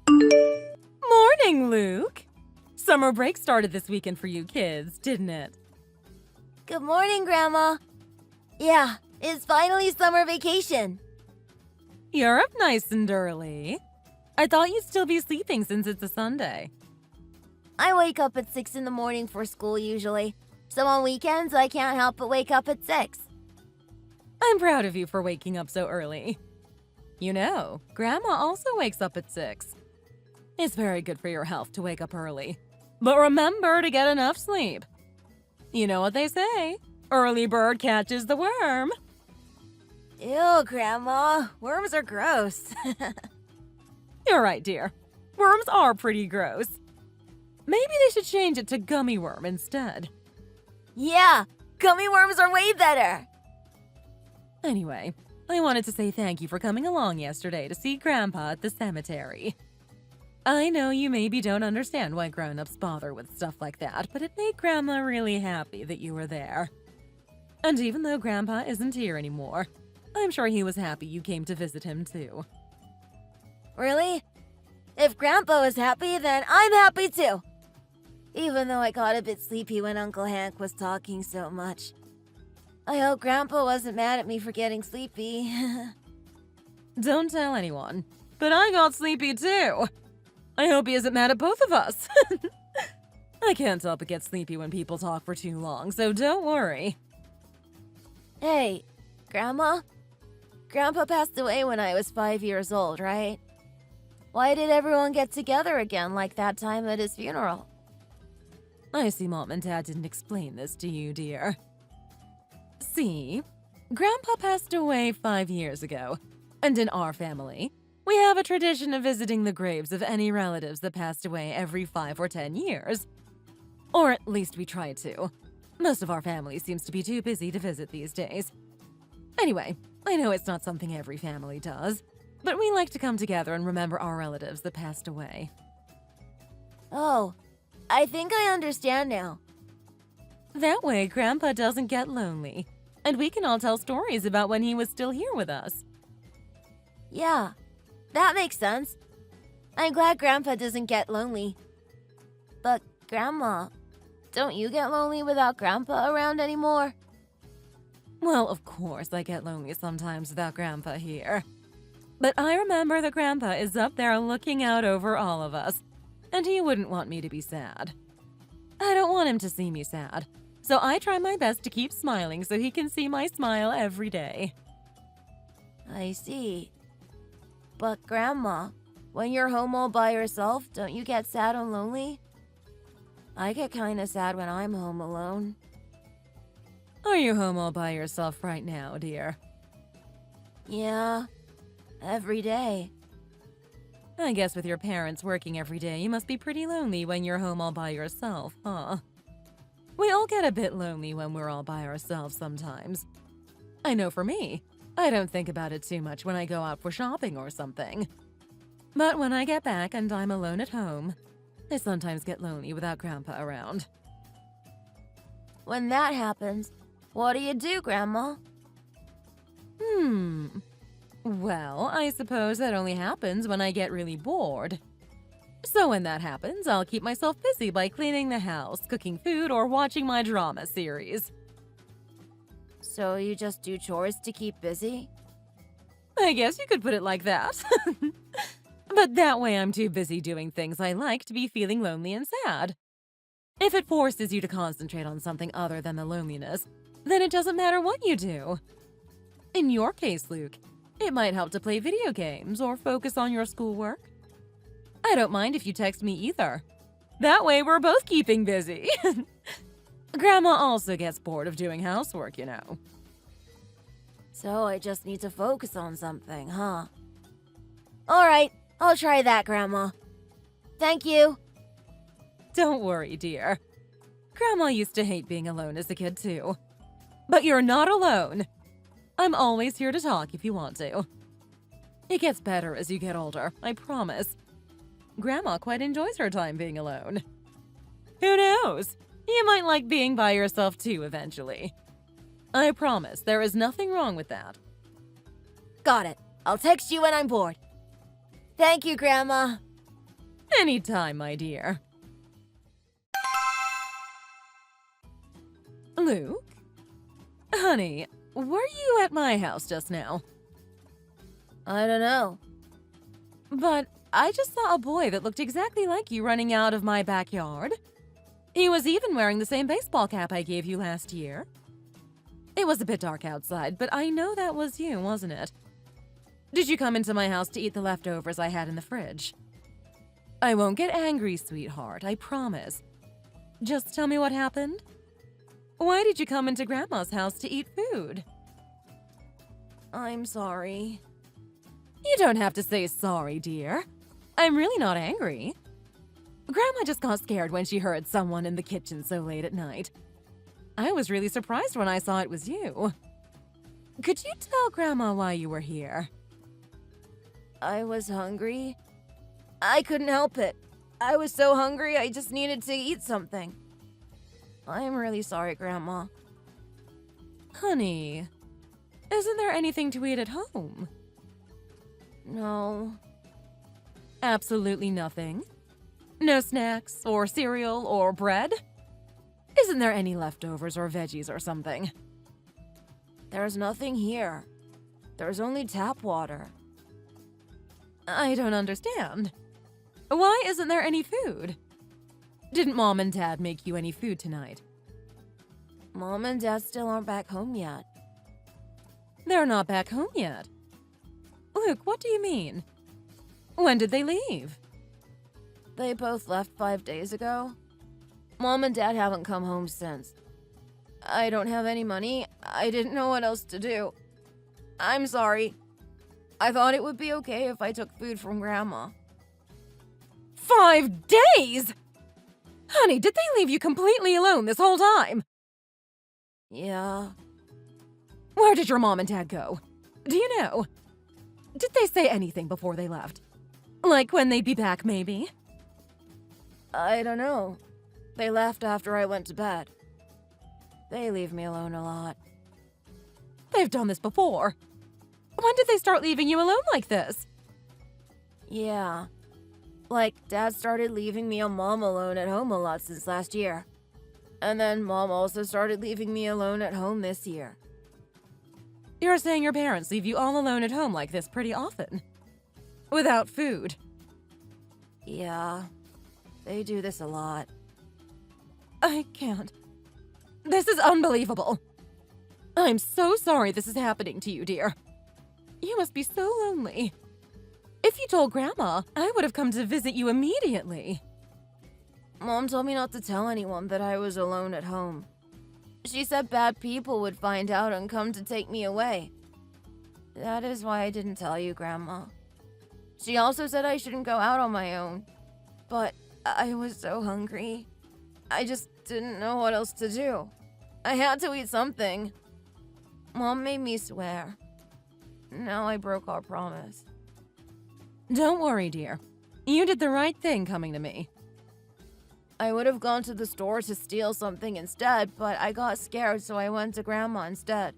Morning, Luke! Summer break started this weekend for you kids, didn't it? Good morning, Grandma. Yeah, it's finally summer vacation. You're up nice and early. I thought you'd still be sleeping since it's a Sunday. I wake up at 6 in the morning for school usually, so on weekends I can't help but wake up at 6. I'm proud of you for waking up so early. You know, Grandma also wakes up at 6. It's very good for your health to wake up early. But remember to get enough sleep. You know what they say, early bird catches the worm. Ew, Grandma. Worms are gross. You're right, dear. Worms are pretty gross. Maybe they should change it to gummy worm instead. Yeah, gummy worms are way better. Anyway, I wanted to say thank you for coming along yesterday to see Grandpa at the cemetery. I know you maybe don't understand why grown-ups bother with stuff like that, but it made Grandma really happy that you were there. And even though Grandpa isn't here anymore, I'm sure he was happy you came to visit him too. Really? If Grandpa was happy, then I'm happy too. Even though I got a bit sleepy when Uncle Hank was talking so much. I hope Grandpa wasn't mad at me for getting sleepy. Don't tell anyone, but I got sleepy too. I hope he isn't mad at both of us. I can't help but get sleepy when people talk for too long, so don't worry. Hey, Grandma? Grandpa passed away when I was 5 years old, right? Why did everyone get together again like that time at his funeral? I see Mom and Dad didn't explain this to you, dear. See, Grandpa passed away 5 years ago, and in our family, we have a tradition of visiting the graves of any relatives that passed away every 5 or 10 years. Or at least we try to. Most of our family seems to be too busy to visit these days. Anyway, I know it's not something every family does, but we like to come together and remember our relatives that passed away. Oh, I think I understand now. That way, Grandpa doesn't get lonely, and we can all tell stories about when he was still here with us. Yeah, that makes sense. I'm glad Grandpa doesn't get lonely. But, Grandma, don't you get lonely without Grandpa around anymore? Well, of course I get lonely sometimes without Grandpa here. But I remember that Grandpa is up there looking out over all of us, and he wouldn't want me to be sad. I don't want him to see me sad, so I try my best to keep smiling so he can see my smile every day. I see. But, Grandma, when you're home all by yourself, don't you get sad and lonely? I get kinda sad when I'm home alone. Are you home all by yourself right now, dear? Yeah, every day. I guess with your parents working every day, you must be pretty lonely when you're home all by yourself, huh? We all get a bit lonely when we're all by ourselves sometimes. I know for me, I don't think about it too much when I go out for shopping or something. But when I get back and I'm alone at home, I sometimes get lonely without Grandpa around. When that happens, what do you do, Grandma? Well, I suppose that only happens when I get really bored. So when that happens, I'll keep myself busy by cleaning the house, cooking food, or watching my drama series. So you just do chores to keep busy? I guess you could put it like that. But that way I'm too busy doing things I like to be feeling lonely and sad. If it forces you to concentrate on something other than the loneliness, then it doesn't matter what you do. In your case, Luke, it might help to play video games or focus on your schoolwork. I don't mind if you text me either. That way we're both keeping busy. Grandma also gets bored of doing housework, you know. So I just need to focus on something, huh? Alright, I'll try that, Grandma. Thank you. Don't worry, dear. Grandma used to hate being alone as a kid, too. But you're not alone. I'm always here to talk if you want to. It gets better as you get older, I promise. Grandma quite enjoys her time being alone. Who knows? You might like being by yourself too eventually. I promise there is nothing wrong with that. Got it. I'll text you when I'm bored. Thank you, Grandma. Anytime, my dear. Luke? Honey, were you at my house just now? I don't know. But I just saw a boy that looked exactly like you running out of my backyard. He was even wearing the same baseball cap I gave you last year. It was a bit dark outside, but I know that was you, wasn't it? Did you come into my house to eat the leftovers I had in the fridge? I won't get angry, sweetheart, I promise. Just tell me what happened. Why did you come into Grandma's house to eat food? I'm sorry. You don't have to say sorry, dear. I'm really not angry. Grandma just got scared when she heard someone in the kitchen so late at night. I was really surprised when I saw it was you. Could you tell Grandma why you were here? I was hungry. I couldn't help it. I was so hungry I just needed to eat something. I'm really sorry, Grandma. Honey, isn't there anything to eat at home? No. Absolutely nothing? No snacks, or cereal, or bread? Isn't there any leftovers or veggies or something? There's nothing here. There's only tap water. I don't understand. Why isn't there any food? Didn't Mom and Dad make you any food tonight? Mom and Dad still aren't back home yet. They're not back home yet. Luke, what do you mean? When did they leave? They both left 5 days ago. Mom and Dad haven't come home since. I don't have any money. I didn't know what else to do. I'm sorry. I thought it would be okay if I took food from Grandma. 5 days? Honey, did they leave you completely alone this whole time? Yeah. Where did your mom and dad go? Do you know? Did they say anything before they left? Like when they'd be back, maybe? I don't know. They left after I went to bed. They leave me alone a lot. They've done this before. When did they start leaving you alone like this? Yeah. Like, Dad started leaving me and Mom alone at home a lot since last year. And then Mom also started leaving me alone at home this year. You're saying your parents leave you all alone at home like this pretty often? Without food? Yeah. They do this a lot. I can't. This is unbelievable. I'm so sorry this is happening to you, dear. You must be so lonely. If you told Grandma, I would have come to visit you immediately. Mom told me not to tell anyone that I was alone at home. She said bad people would find out and come to take me away. That is why I didn't tell you, Grandma. She also said I shouldn't go out on my own. But I was so hungry. I just didn't know what else to do. I had to eat something. Mom made me swear. Now I broke our promise. Don't worry, dear. You did the right thing coming to me. I would have gone to the store to steal something instead, but I got scared, so I went to Grandma instead.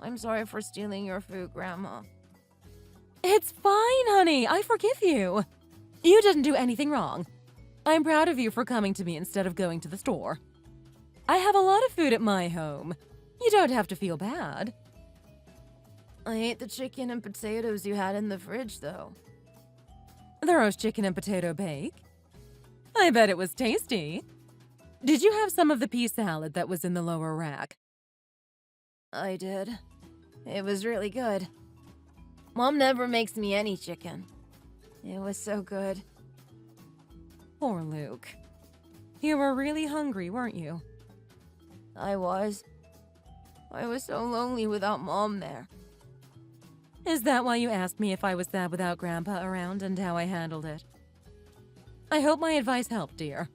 I'm sorry for stealing your food, Grandma. It's fine, honey. I forgive you. You didn't do anything wrong. I'm proud of you for coming to me instead of going to the store. I have a lot of food at my home. You don't have to feel bad. I ate the chicken and potatoes you had in the fridge, though. The roast chicken and potato bake? I bet it was tasty. Did you have some of the pea salad that was in the lower rack? I did. It was really good. Mom never makes me any chicken. It was so good. Poor Luke. You were really hungry, weren't you? I was. I was so lonely without Mom there. Is that why you asked me if I was sad without Grandpa around and how I handled it? I hope my advice helped, dear.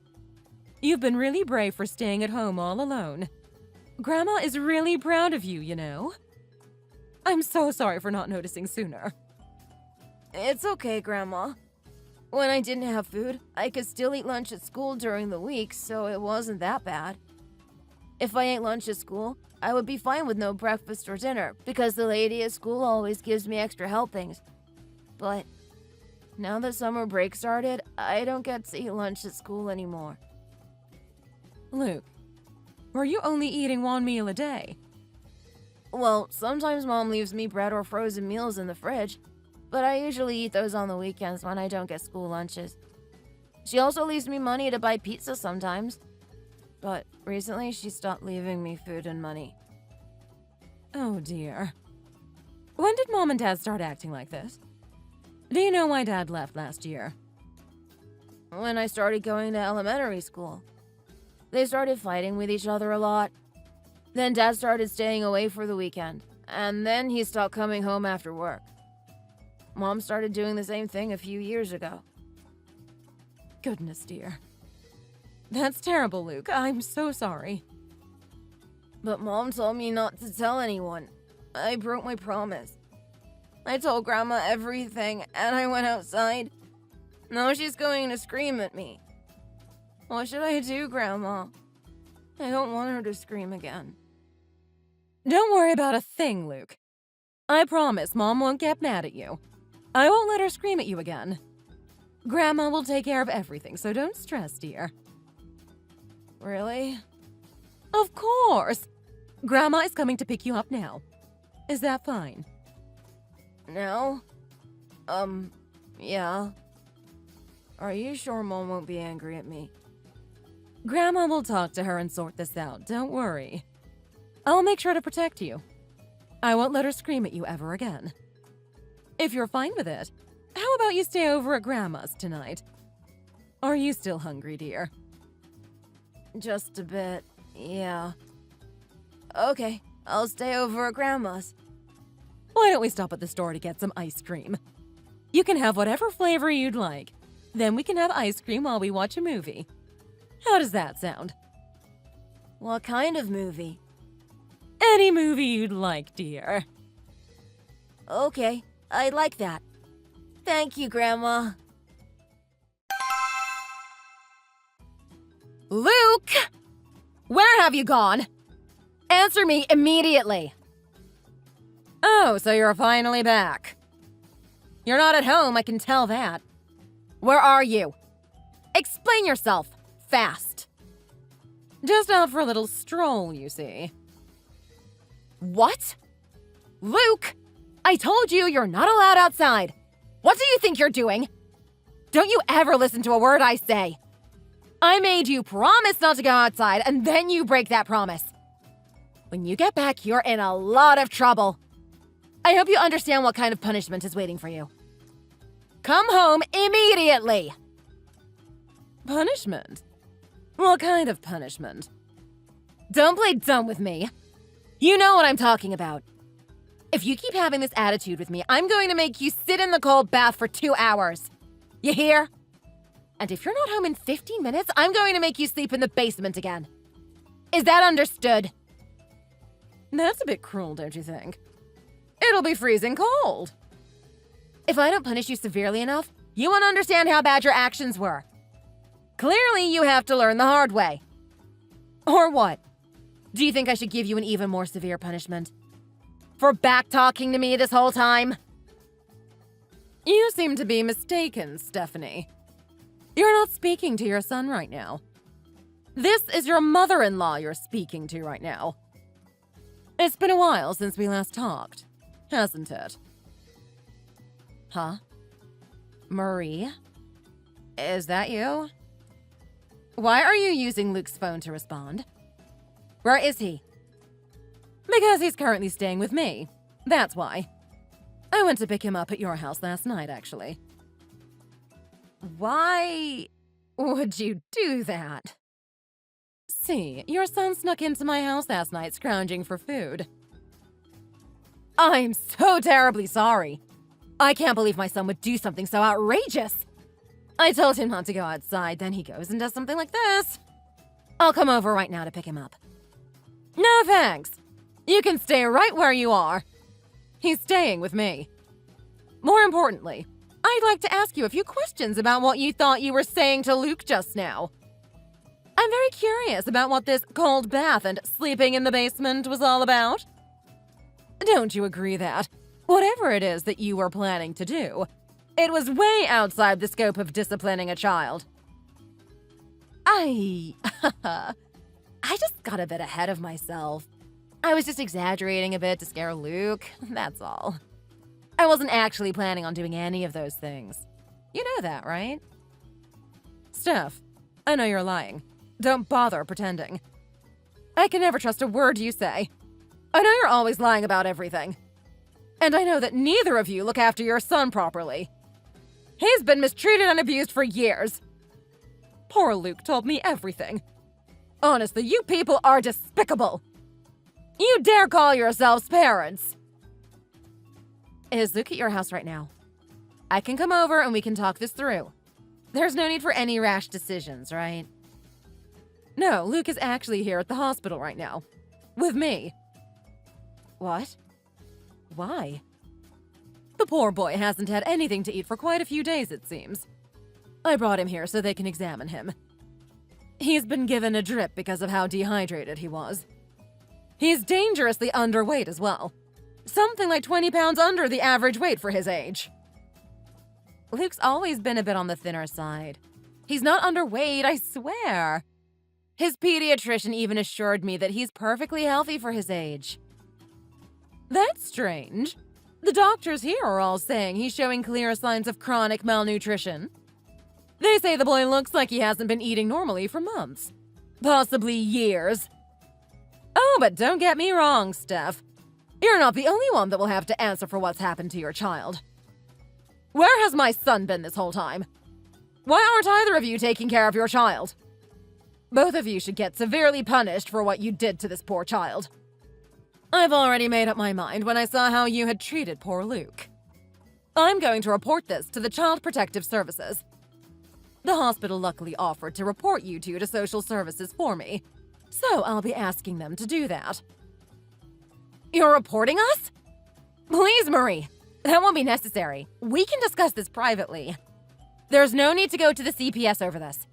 You've been really brave for staying at home all alone. Grandma is really proud of you, you know. I'm so sorry for not noticing sooner. It's okay, Grandma. When I didn't have food, I could still eat lunch at school during the week, so it wasn't that bad. If I ate lunch at school, I would be fine with no breakfast or dinner, because the lady at school always gives me extra helpings. But Now that summer break started, I don't get to eat lunch at school anymore. Luke, were you only eating one meal a day? Well, sometimes Mom leaves me bread or frozen meals in the fridge, but I usually eat those on the weekends when I don't get school lunches. She also leaves me money to buy pizza sometimes, but recently she stopped leaving me food and money. Oh dear. When did Mom and Dad start acting like this? Do you know why Dad left last year? When I started going to elementary school. They started fighting with each other a lot. Then Dad started staying away for the weekend, and then he stopped coming home after work. Mom started doing the same thing a few years ago. Goodness, dear. That's terrible, Luke. I'm so sorry. But Mom told me not to tell anyone. I broke my promise. I told Grandma everything, and I went outside. Now she's going to scream at me. What should I do, Grandma? I don't want her to scream again. Don't worry about a thing, Luke. I promise Mom won't get mad at you. I won't let her scream at you again. Grandma will take care of everything, so don't stress, dear. Really? Of course! Grandma is coming to pick you up now. Is that fine? No? Yeah. Are you sure Mom won't be angry at me? Grandma will talk to her and sort this out, don't worry. I'll make sure to protect you. I won't let her scream at you ever again. If you're fine with it, how about you stay over at Grandma's tonight? Are you still hungry, dear? Just a bit, yeah. Okay, I'll stay over at Grandma's. Why don't we stop at the store to get some ice cream? You can have whatever flavor you'd like. Then we can have ice cream while we watch a movie. How does that sound? What kind of movie? Any movie you'd like, dear. Okay, I'd like that. Thank you, Grandma. Luke! Where have you gone? Answer me immediately. Oh, so you're finally back. You're not at home, I can tell that. Where are you? Explain yourself, fast. Just out for a little stroll, you see. What? Luke! I told you you're not allowed outside. What do you think you're doing? Don't you ever listen to a word I say. I made you promise not to go outside, and then you break that promise. When you get back, you're in a lot of trouble. I hope you understand what kind of punishment is waiting for you. Come home immediately! Punishment? What kind of punishment? Don't play dumb with me. You know what I'm talking about. If you keep having this attitude with me, I'm going to make you sit in the cold bath for 2 hours. You hear? And if you're not home in 15 minutes, I'm going to make you sleep in the basement again. Is that understood? That's a bit cruel, don't you think? It'll be freezing cold. If I don't punish you severely enough, you won't understand how bad your actions were. Clearly, you have to learn the hard way. Or what? Do you think I should give you an even more severe punishment? For back-talking to me this whole time? You seem to be mistaken, Stephanie. You're not speaking to your son right now. This is your mother-in-law you're speaking to right now. It's been a while since we last talked, hasn't it? Huh? Marie? Is that you? Why are you using Luke's phone to respond? Where is he? Because he's currently staying with me. That's why. I went to pick him up at your house last night, actually. Why would you do that? See, your son snuck into my house last night scrounging for food. I'm so terribly sorry. I can't believe my son would do something so outrageous. I told him not to go outside, then he goes and does something like this. I'll come over right now to pick him up. No thanks. You can stay right where you are. He's staying with me. More importantly, I'd like to ask you a few questions about what you thought you were saying to Luke just now. I'm very curious about what this cold bath and sleeping in the basement was all about. Don't you agree that, whatever it is that you were planning to do, It was way outside the scope of disciplining a child. I just got a bit ahead of myself. I was just exaggerating a bit to scare Luke, that's all. I wasn't actually planning on doing any of those things. You know that, right? Steph, I know you're lying. Don't bother pretending. I can never trust a word you say. I know you're always lying about everything. And I know that neither of you look after your son properly. He's been mistreated and abused for years. Poor Luke told me everything. Honestly, you people are despicable. You dare call yourselves parents? Is Luke at your house right now? I can come over and we can talk this through. There's no need for any rash decisions, right? No, Luke is actually here at the hospital right now. With me. What? Why? The poor boy hasn't had anything to eat for quite a few days, it seems. I brought him here so they can examine him. He's been given a drip because of how dehydrated he was. He's dangerously underweight as well. Something like 20 pounds under the average weight for his age. Luke's always been a bit on the thinner side. He's not underweight, I swear. His pediatrician even assured me that he's perfectly healthy for his age. That's strange. The doctors here are all saying he's showing clear signs of chronic malnutrition. They say the boy looks like he hasn't been eating normally for months. Possibly years. Oh, but don't get me wrong, Steph. You're not the only one that will have to answer for what's happened to your child. Where has my son been this whole time? Why aren't either of you taking care of your child? Both of you should get severely punished for what you did to this poor child. I've already made up my mind when I saw how you had treated poor Luke. I'm going to report this to the Child Protective Services. The hospital luckily offered to report you two to social services for me, so I'll be asking them to do that. You're reporting us? Please, Marie. That won't be necessary. We can discuss this privately. There's no need to go to the CPS over this.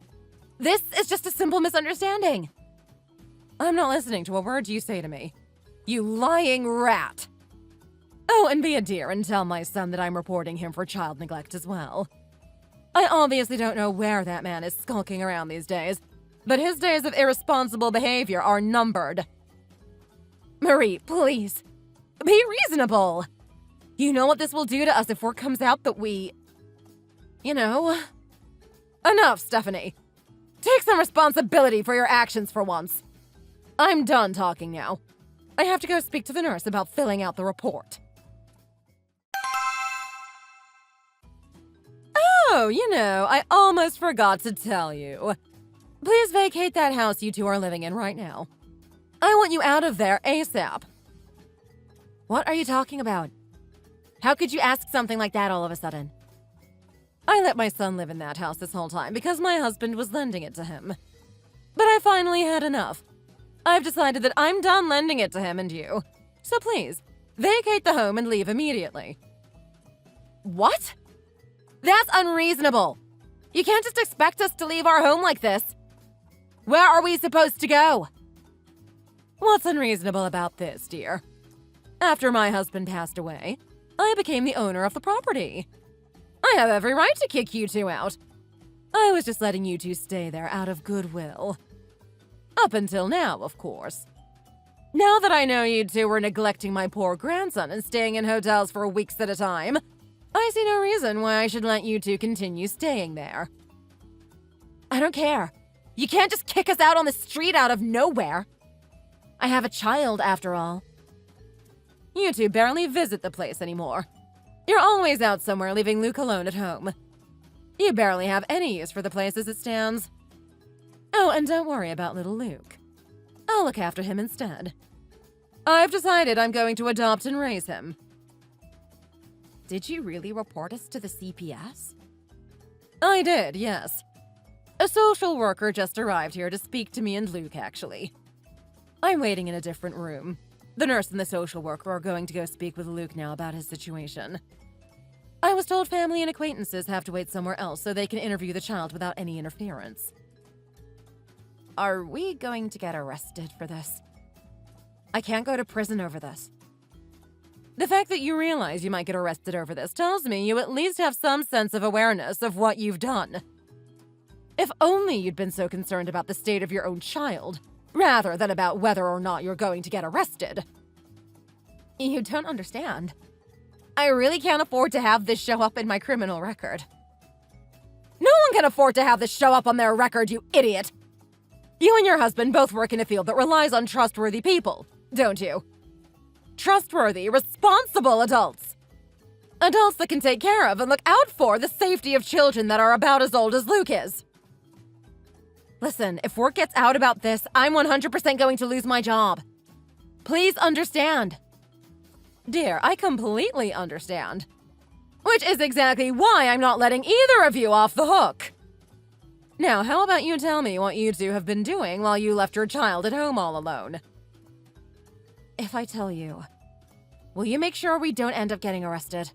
This is just a simple misunderstanding. I'm not listening to a word you say to me. You lying rat. Oh, and be a dear and tell my son that I'm reporting him for child neglect as well. I obviously don't know where that man is skulking around these days, but his days of irresponsible behavior are numbered. Marie, please. Be reasonable. You know what this will do to us if word comes out that we... You know... Enough, Stephanie. Take some responsibility for your actions for once. I'm done talking now. I have to go speak to the nurse about filling out the report. Oh, you know, I almost forgot to tell you. Please vacate that house you two are living in right now. I want you out of there ASAP. What are you talking about? How could you ask something like that all of a sudden? I let my son live in that house this whole time because my husband was lending it to him. But I finally had enough. I've decided that I'm done lending it to him and you. So please, vacate the home and leave immediately. What? That's unreasonable. You can't just expect us to leave our home like this. Where are we supposed to go? What's unreasonable about this, dear? After my husband passed away, I became the owner of the property. I have every right to kick you two out. I was just letting you two stay there out of goodwill. Up until now, of course. Now that I know you two were neglecting my poor grandson and staying in hotels for weeks at a time, I see no reason why I should let you two continue staying there. I don't care. You can't just kick us out on the street out of nowhere. I have a child, after all. You two barely visit the place anymore. You're always out somewhere, leaving Luke alone at home. You barely have any use for the place as it stands. Oh, and don't worry about little Luke. I'll look after him instead. I've decided I'm going to adopt and raise him. Did you really report us to the CPS? I did, yes. A social worker just arrived here to speak to me and Luke, actually. I'm waiting in a different room. The nurse and the social worker are going to go speak with Luke now about his situation. I was told family and acquaintances have to wait somewhere else so they can interview the child without any interference. Are we going to get arrested for this? I can't go to prison over this. The fact that you realize you might get arrested over this tells me you at least have some sense of awareness of what you've done. If only you'd been so concerned about the state of your own child, rather than about whether or not you're going to get arrested. You don't understand. I really can't afford to have this show up in my criminal record. No one can afford to have this show up on their record, you idiot! You and your husband both work in a field that relies on trustworthy people, don't you? Trustworthy, responsible adults. Adults that can take care of and look out for the safety of children that are about as old as Luke is. Listen, if word gets out about this, I'm 100% going to lose my job. Please understand. Dear, I completely understand. Which is exactly why I'm not letting either of you off the hook. Now, how about you tell me what you two have been doing while you left your child at home all alone? If I tell you, will you make sure we don't end up getting arrested?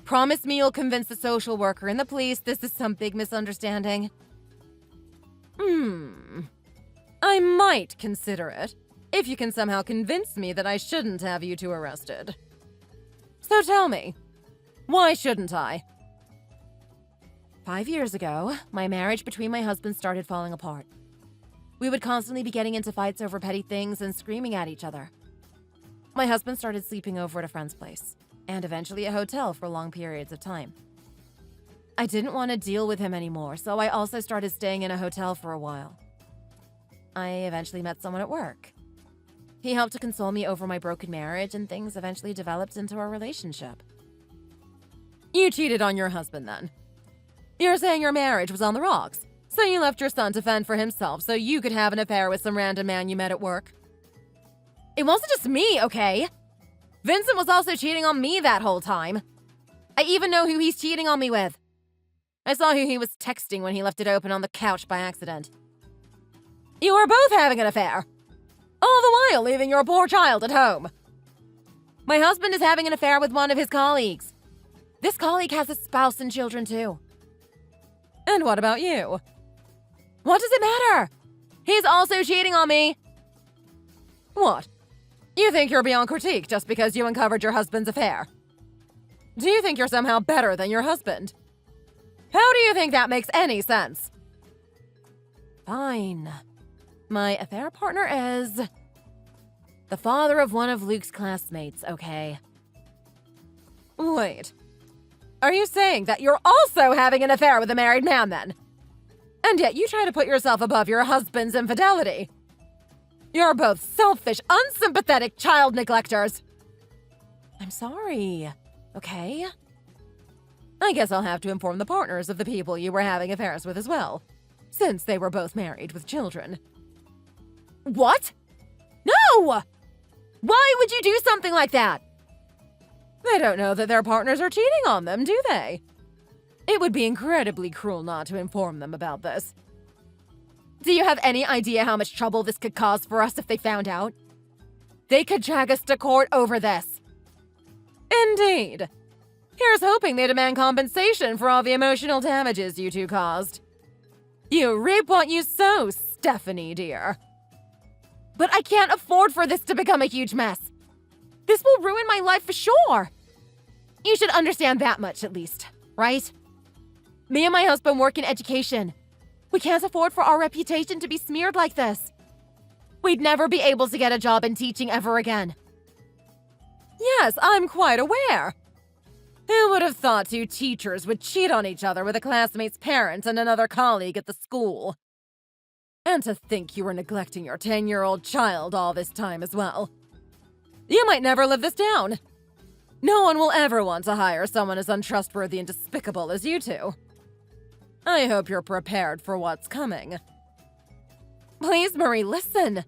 Promise me you'll convince the social worker and the police this is some big misunderstanding. I might consider it, if you can somehow convince me that I shouldn't have you two arrested. So tell me, why shouldn't I? 5 years ago, my marriage between my husbands started falling apart. We would constantly be getting into fights over petty things and screaming at each other. My husband started sleeping over at a friend's place, and eventually a hotel for long periods of time. I didn't want to deal with him anymore, so I also started staying in a hotel for a while. I eventually met someone at work. He helped to console me over my broken marriage, and things eventually developed into a relationship. You cheated on your husband, then? You're saying your marriage was on the rocks, so you left your son to fend for himself so you could have an affair with some random man you met at work? It wasn't just me, okay? Vincent was also cheating on me that whole time. I even know who he's cheating on me with. I saw who he was texting when he left it open on the couch by accident. You were both having an affair, all the while leaving your poor child at home. My husband is having an affair with one of his colleagues. This colleague has a spouse and children too. And what about you? What does it matter? He's also cheating on me. What? You think you're beyond critique just because you uncovered your husband's affair? Do you think you're somehow better than your husband? How do you think that makes any sense? Fine. My affair partner is the father of one of Luke's classmates, okay? Wait. Are you saying that you're also having an affair with a married man, then? And yet you try to put yourself above your husband's infidelity. You're both selfish, unsympathetic child neglectors. I'm sorry, okay? I guess I'll have to inform the partners of the people you were having affairs with as well, since they were both married with children. What? No! Why would you do something like that? They don't know that their partners are cheating on them, do they? It would be incredibly cruel not to inform them about this. Do you have any idea how much trouble this could cause for us if they found out? They could drag us to court over this. Indeed. Here's hoping they demand compensation for all the emotional damages you two caused. You reap what you sow, Stephanie, dear. But I can't afford for this to become a huge mess. This will ruin my life for sure. You should understand that much at least, right? Me and my husband work in education. We can't afford for our reputation to be smeared like this. We'd never be able to get a job in teaching ever again. Yes, I'm quite aware. Who would have thought two teachers would cheat on each other with a classmate's parent and another colleague at the school? And to think you were neglecting your 10-year-old child all this time as well. You might never live this down. No one will ever want to hire someone as untrustworthy and despicable as you two. I hope you're prepared for what's coming. Please, Marie, listen.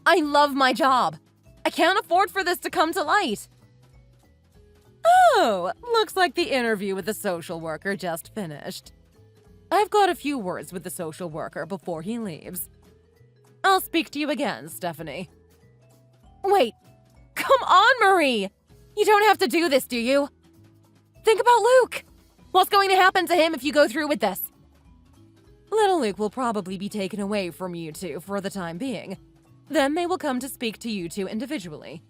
I love my job. I can't afford for this to come to light. Oh, looks like the interview with the social worker just finished. I've got a few words with the social worker before he leaves. I'll speak to you again, Stephanie. Wait, come on, Marie! You don't have to do this, do you? Think about Luke! What's going to happen to him if you go through with this? Little Luke will probably be taken away from you two for the time being. Then they will come to speak to you two individually.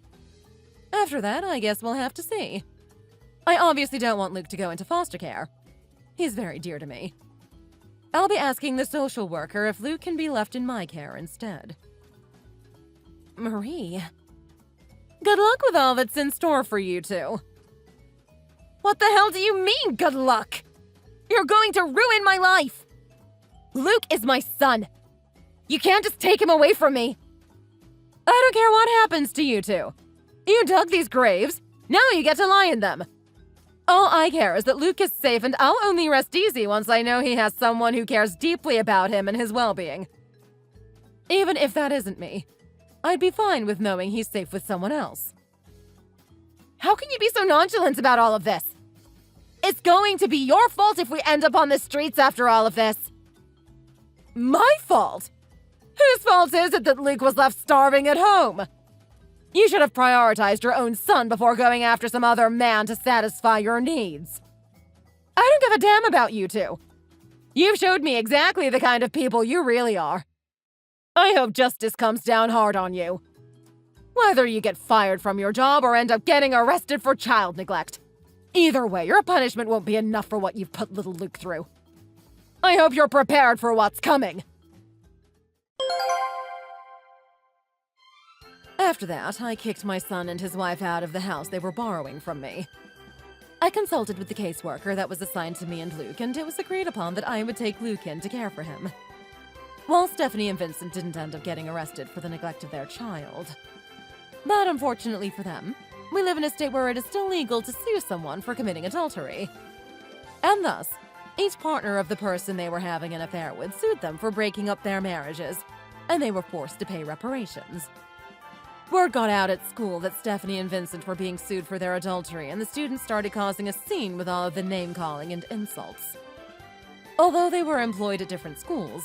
After that, I guess we'll have to see. I obviously don't want Luke to go into foster care. He's very dear to me. I'll be asking the social worker if Luke can be left in my care instead. Marie. Good luck with all that's in store for you two. What the hell do you mean, good luck? You're going to ruin my life! Luke is my son. You can't just take him away from me. I don't care what happens to you two. You dug these graves, now you get to lie in them. All I care is that Luke is safe, and I'll only rest easy once I know he has someone who cares deeply about him and his well-being. Even if that isn't me, I'd be fine with knowing he's safe with someone else. How can you be so nonchalant about all of this? It's going to be your fault if we end up on the streets after all of this. My fault? Whose fault is it that Luke was left starving at home? You should have prioritized your own son before going after some other man to satisfy your needs. I don't give a damn about you two. You've showed me exactly the kind of people you really are. I hope justice comes down hard on you. Whether you get fired from your job or end up getting arrested for child neglect. Either way, your punishment won't be enough for what you've put little Luke through. I hope you're prepared for what's coming. After that, I kicked my son and his wife out of the house they were borrowing from me. I consulted with the caseworker that was assigned to me and Luke, and it was agreed upon that I would take Luke in to care for him. While Stephanie and Vincent didn't end up getting arrested for the neglect of their child. But unfortunately for them, we live in a state where it is still legal to sue someone for committing adultery. And thus, each partner of the person they were having an affair with sued them for breaking up their marriages, and they were forced to pay reparations. Word got out at school that Stephanie and Vincent were being sued for their adultery, and the students started causing a scene with all of the name-calling and insults. Although they were employed at different schools,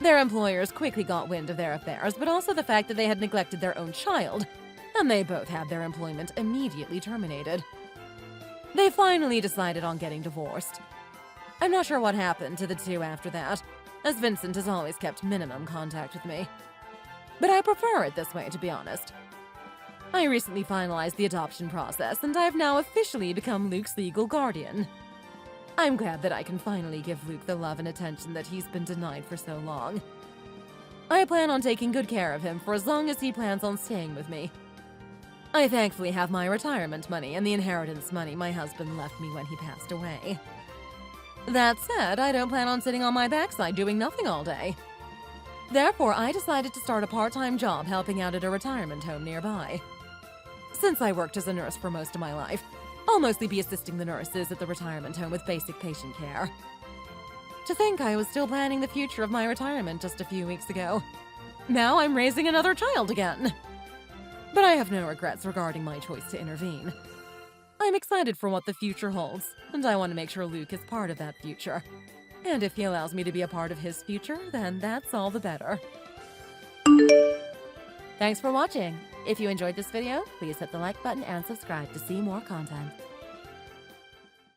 their employers quickly got wind of their affairs, but also the fact that they had neglected their own child, and they both had their employment immediately terminated. They finally decided on getting divorced. I'm not sure what happened to the two after that, as Vincent has always kept minimum contact with me. But I prefer it this way, to be honest. I recently finalized the adoption process, and I've now officially become Luke's legal guardian. I'm glad that I can finally give Luke the love and attention that he's been denied for so long. I plan on taking good care of him for as long as he plans on staying with me. I thankfully have my retirement money and the inheritance money my husband left me when he passed away. That said, I don't plan on sitting on my backside doing nothing all day. Therefore, I decided to start a part-time job helping out at a retirement home nearby. Since I worked as a nurse for most of my life, I'll mostly be assisting the nurses at the retirement home with basic patient care. To think I was still planning the future of my retirement just a few weeks ago. Now I'm raising another child again. But I have no regrets regarding my choice to intervene. I'm excited for what the future holds, and I want to make sure Luke is part of that future. And if he allows me to be a part of his future, then that's all the better. Thanks for watching. If you enjoyed this video, please hit the like button and subscribe to see more content.